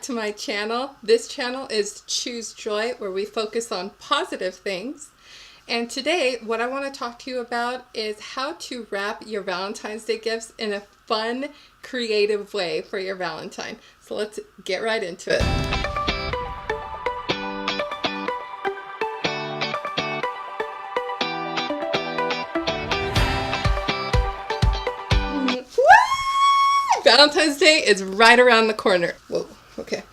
to my channel. This channel is Choose Joy, where we focus on positive things. And today, what I want to talk to you about is how to wrap your Valentine's Day gifts in a fun, creative way for your Valentine. So let's get right into it. Valentine's Day is right around the corner. Whoa, okay.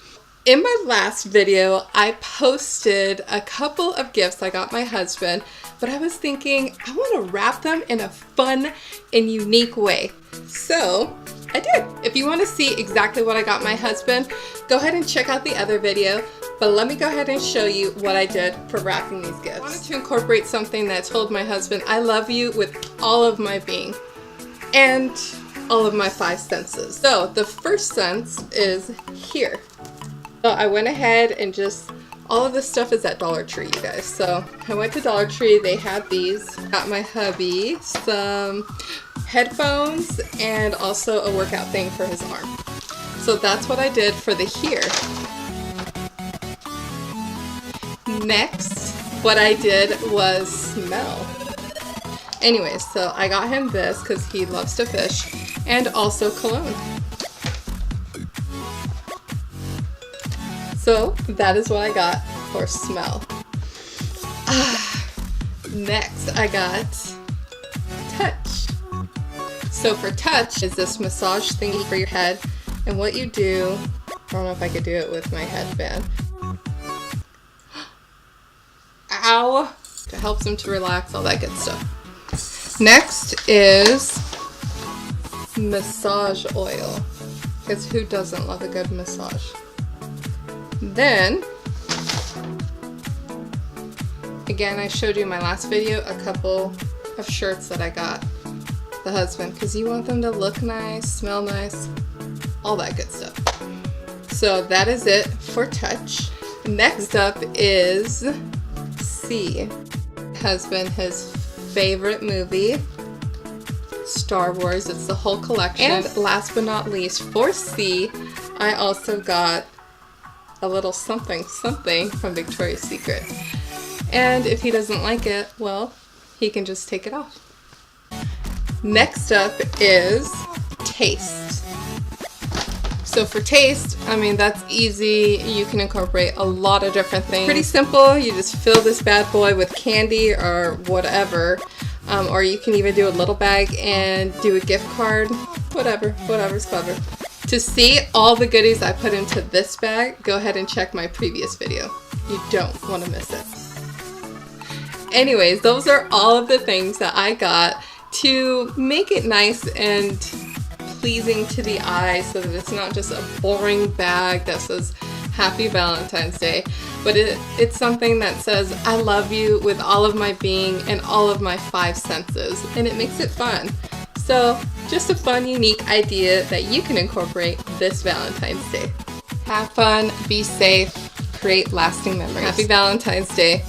In my last video, I posted a couple of gifts I got my husband, but I was thinking I want to wrap them in a fun and unique way. So I did. If you want to see exactly what I got my husband, go ahead and check out the other video. But let me go ahead and show you what I did for wrapping these gifts. I wanted to incorporate something that I told my husband, I love you with all of my being and all of my 5 senses. So the first sense is here. So I went ahead and just, all of this stuff is at Dollar Tree, you guys. So I went to Dollar Tree, they had these. Got my hubby some headphones and also a workout thing for his arm. So that's what I did for the here. Next, what I did was smell. Anyways, so I got him this because he loves to fish, and also cologne. So that is what I got for smell. Next, I got touch. So for touch is this massage thingy for your head, and what you do, I don't know if I could do it with my headband. Ow! It helps him to relax, all that good stuff. Next is massage oil, because who doesn't love a good massage? Then, again, I showed you in my last video a couple of shirts that I got the husband, because you want them to look nice, smell nice, all that good stuff. So that is it for touch. Next up is C. Husband, his favorite movie, Star Wars. It's the whole collection. And last but not least, for C, I also got a little something from Victoria's Secret. And if he doesn't like it, well, he can just take it off. Next up is taste. So for taste, I mean, that's easy. You can incorporate a lot of different things. Pretty simple. You just fill this bad boy with candy or whatever. Or you can even do a little bag and do a gift card. Whatever's clever. To see all the goodies I put into this bag, go ahead and check my previous video. You don't want to miss it. Anyways, those are all of the things that I got to make it nice and pleasing to the eye, so that it's not just a boring bag that says Happy Valentine's Day, but it's something that says I love you with all of my being and all of my 5 senses, and it makes it fun. So just a fun, unique idea that you can incorporate this Valentine's Day. Have fun, be safe, create lasting memories. Happy Valentine's Day.